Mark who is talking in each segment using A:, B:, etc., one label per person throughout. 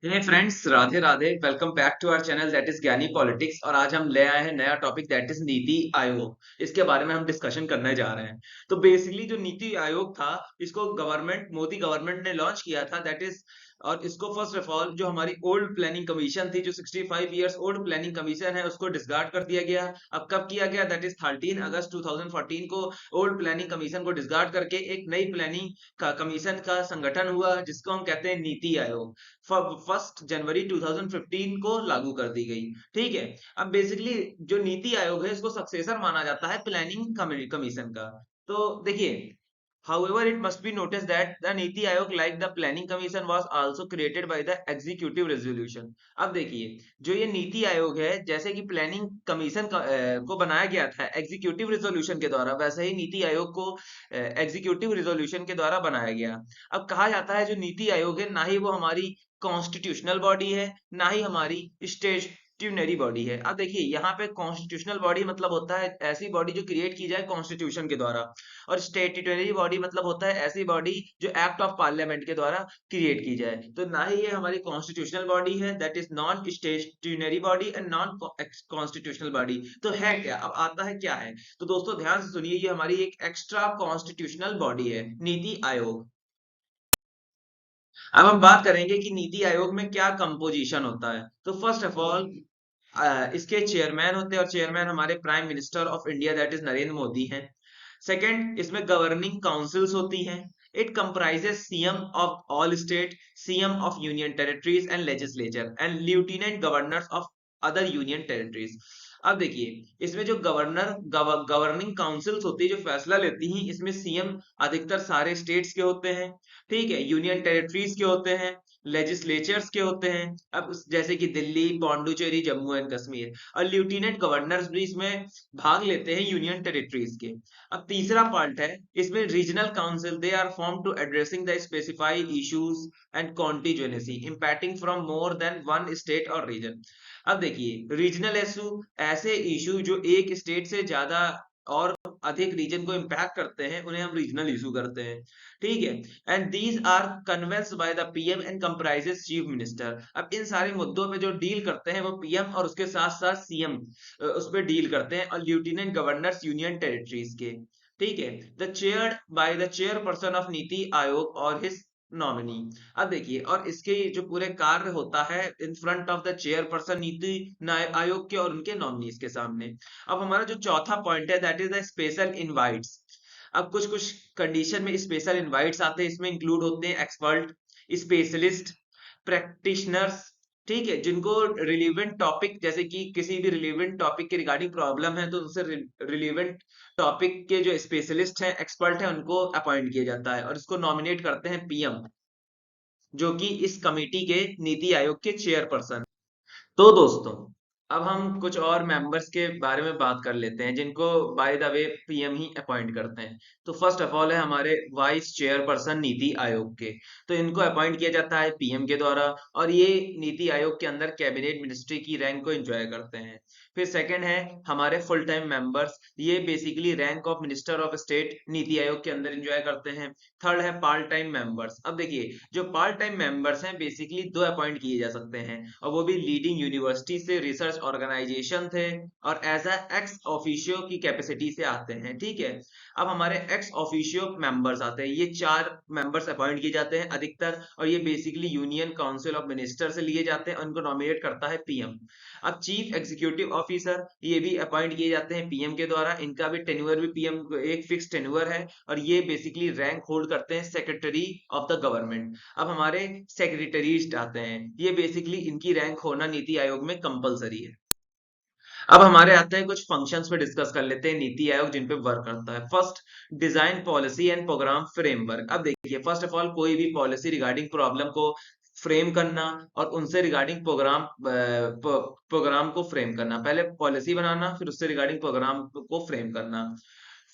A: Hey friends, Radhe Radhe. Welcome back to our channel that is Gyani politics. और आज हम ले आए हैं नया topic that is NITI Aayog. इसके बारे में हम डिस्कशन करने जा रहे हैं। तो बेसिकली जो नीति आयोग था, इसको गवर्नमेंट मोदी गवर्नमेंट ने लॉन्च किया था, दैट इज। और इसको फर्स्ट ऑफ ऑल जो हमारी ओल्ड प्लानिंग कमीशन थी, जो 65 इयर्स ओल्ड प्लानिंग कमीशन है, उसको डिसगार्ड कर दिया गया। अब कब किया गया? दैट इज 13 अगस्त 2014 को ओल्ड प्लानिंग कमीशन को डिसगार्ड करके एक नई प्लानिंग का कमीशन का संगठन हुआ, जिसको हम कहते हैं नीति आयोग। 1 जनवरी 2015 को लागू कर दी गई। ठीक है। अब बेसिकली जो नीति आयोग है, इसको सक्सेसर माना जाता है प्लानिंग कमीशन का। तो देखिए, however it must be noticed that the NITI Aayog like the planning commission was also created by the executive resolution। अब देखिए, जो ये नीति आयोग है, जैसे कि प्लानिंग कमीशन को बनाया गया था एग्जीक्यूटिव रेजोल्यूशन के द्वारा, वैसे ही नीति आयोग को एग्जीक्यूटिव रेजोल्यूशन के द्वारा बनाया गया। अब कहा जाता है जो नीति आयोग है, ना ही वो हमारी कॉन्स्टिट्यूशनल बॉडी है, ना ही हमारी स्टेट्यूनरी बॉडी है। अब देखिए, यहाँ पे कॉन्स्टिट्यूशनल बॉडी मतलब होता है ऐसी बॉडी जो क्रिएट की जाए कॉन्स्टिट्यूशन के द्वारा, और स्टेट्यूटरी बॉडी मतलब होता है ऐसी बॉडी जो एक्ट ऑफ पार्लियामेंट के द्वारा क्रिएट की जाए। तो ना ही ये हमारी कॉन्स्टिट्यूशनल बॉडी है, that is non statutory body and non constitutional body. तो है क्या? अब आता है क्या है। तो दोस्तों ध्यान से सुनिए, ये हमारी एक एक्स्ट्रा कॉन्स्टिट्यूशनल बॉडी है, नीति आयोग। अब हम बात करेंगे कि नीति आयोग में क्या कंपोजिशन होता है। तो फर्स्ट ऑफ ऑल, इसके चेयरमैन होते हैं, और चेयरमैन हमारे prime minister of India that is Narendra Modi हैं। सेकंड, इसमें गवर्निंग काउंसिल्स होती हैं। It comprises CM of all state, CM of union territories and legislature, and lieutenant governors of other union territories. अब देखिए, इसमें जो गवर्निंग काउंसिल्स होती है, जो फैसला लेती हैं, इसमें सीएम अधिकतर सारे स्टेट्स के होते हैं। ठीक है। यूनियन टेरिटरीज के होते हैं, लेजिस्लेचर्स के होते हैं, अब जैसे कि दिल्ली, पौंडुचेरी, जम्मू एंड कश्मीर। और लेफ्टिनेंट गवर्नर्स भी इसमें भाग लेते हैं यूनियन टेरिटरीज के। अब तीसरा पार्ट है, इसमें regional council, they are form to addressing the specified issues and contingency impacting from more than one state और रीजन। अब देखिए, रीजनल इशू ऐसे इशू जो एक स्टेट से ज्यादा और अधिक रीजन को इम्पैक्ट करते हैं, उन्हें हम रीजनल इशू करते हैं। ठीक है। And these are convened by the PM and comprises chief minister. अब इन सारे मुद्दों पे जो डील करते हैं, वो पीएम और उसके साथ साथ सीएम उस पर डील करते हैं, और लेफ्टिनेंट गवर्नर्स यूनियन टेरिटरीज के। ठीक है। The chaired by the chairperson of NITI Aayog और हिज नॉमिनी। अब देखिए, और इसके जो पूरे कार्य होता है in front of the chairperson NITI Aayog के और उनके नॉमिनीज के सामने। अब हमारा जो चौथा पॉइंट है, that is the special invites. अब कुछ कुछ कंडीशन में स्पेशल इनवाइट्स आते हैं, इसमें इंक्लूड होते हैं एक्सपर्ट, स्पेशलिस्ट, प्रैक्टिशनर्स। ठीक है। जिनको रिलीवेंट टॉपिक, जैसे कि किसी भी रिलीवेंट टॉपिक के रिगार्डिंग प्रॉब्लम है, तो उनसे रिलीवेंट टॉपिक के जो स्पेशलिस्ट हैं, एक्सपर्ट हैं, उनको अपॉइंट किया जाता है, और इसको नॉमिनेट करते हैं पीएम, जो कि इस कमेटी के नीति आयोग के चेयरपर्सन। तो दोस्तों, अब हम कुछ और मेंबर्स के बारे में बात कर लेते हैं, जिनको बाय द वे पीएम ही अपॉइंट करते हैं। तो फर्स्ट ऑफ ऑल है हमारे वाइस चेयरपर्सन नीति आयोग के। तो इनको अपॉइंट किया जाता है पीएम के द्वारा, और ये नीति आयोग के अंदर कैबिनेट मिनिस्ट्री की रैंक को एंजॉय करते हैं। फिर सेकंड है हमारे फुल टाइम मेंबर्स, ये basically rank of minister of state NITI Aayog के अंदर एंजॉय करते हैं। थर्ड है पार्ट टाइम मेंबर्स। अब देखिए, जो पार्ट टाइम मेंबर्स हैं, बेसिकली दो अपॉइंट किए जा सकते हैं, और वो भी लीडिंग यूनिवर्सिटी से, रिसर्च ऑर्गेनाइजेशन थे, और एज अ एक्स ऑफिशियो की कैपेसिटी से आते हैं। ठीक है। अब हमारे एक्स ऑफिशियो मेंबर्स आते हैं, ये चार मेंबर्स अपॉइंट किए जाते हैं अधिकतर, और ये basically union council of minister से लिए जाते हैं, उनको नॉमिनेट करता है पीएम। अब चीफ एग्जीक्यूटिव ऑफिसर, ये भी अपॉइंट किए जाते हैं पीएम के द्वारा, इनका भी टेन्योर भी पीएम, एक फिक्स टेन्योर है, और ये बेसिकली रैंक होल्ड करते हैं सेक्रेटरी ऑफ द गवर्नमेंट। अब हमारे सेक्रेटरीज आते हैं, ये बेसिकली इनकी रैंक होना नीति आयोग में कंपलसरी है। अब हमारे आते हैं कुछ फंक्शंस पे डिस्कस कर लेते हैं नीति आयोग जिन पे वर्क करता है। First, design policy and program framework. अब देखिए, फर्स्ट ऑफ ऑल कोई भी पॉलिसी रिगार्डिंग प्रॉब्लम को फ्रेम करना, और उनसे रिगार्डिंग प्रोग्राम को फ्रेम करना। पहले पॉलिसी बनाना, फिर उससे रिगार्डिंग प्रोग्राम को फ्रेम करना।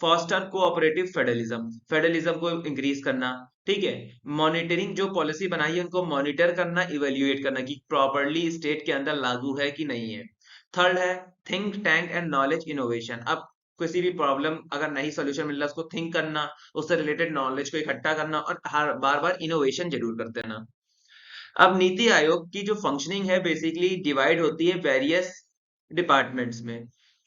A: फॉस्टर कोऑपरेटिव फेडरलिज्म, फेडरलिज्म को इंक्रीज करना। ठीक है। मॉनिटरिंग, जो पॉलिसी बनाई है उनको मॉनिटर करना, इवेल्युएट करना कि प्रॉपरली स्टेट के अंदर लागू है कि नहीं है। थर्ड है think tank and knowledge innovation. अब किसी भी प्रॉब्लम अगर नहीं सोल्यूशन मिल रहा, उसको थिंक करना, उससे रिलेटेड नॉलेज को इकट्ठा करना, और हर बार बार इनोवेशन जरूर करते रहना। अब नीति आयोग की जो फंक्शनिंग है बेसिकली डिवाइड होती है वेरियस डिपार्टमेंट्स में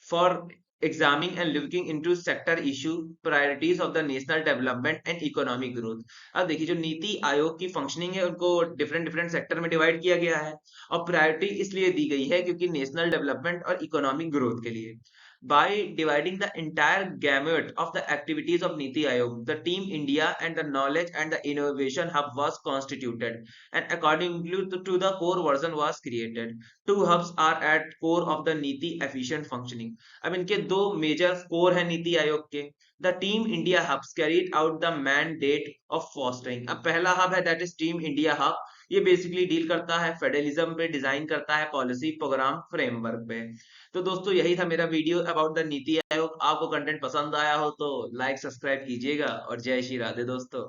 A: for examining and looking into sector issue priorities of the national development and economic growth. अब देखिए जो नीति आयोग की फंक्शनिंग है उनको डिफरेंट डिफरेंट सेक्टर में डिवाइड किया गया है और प्रायोरिटी इसलिए दी गई है क्योंकि नेशनल डेवलपमेंट और इकोनॉमिक ग्रोथ के लिए। By dividing the entire gamut of the activities of Niti Aayog, the Team India and the Knowledge and the Innovation Hub was constituted, and accordingly to the core version was created. Two hubs are at core of the Niti efficient functioning. अब इनके दो major core हैं नीति आयोग के। The Team India hubs carried out the mandate of fostering. अब पहला hub है that is Team India hub. ये basically deal करता है फेडरलिज्म पे, डिजाइन करता है पॉलिसी प्रोग्राम फ्रेमवर्क पे। तो दोस्तों यही था मेरा video about the NITI Aayog. आपको कंटेंट पसंद आया हो तो लाइक सब्सक्राइब कीजिएगा और जय श्री राधे दोस्तों।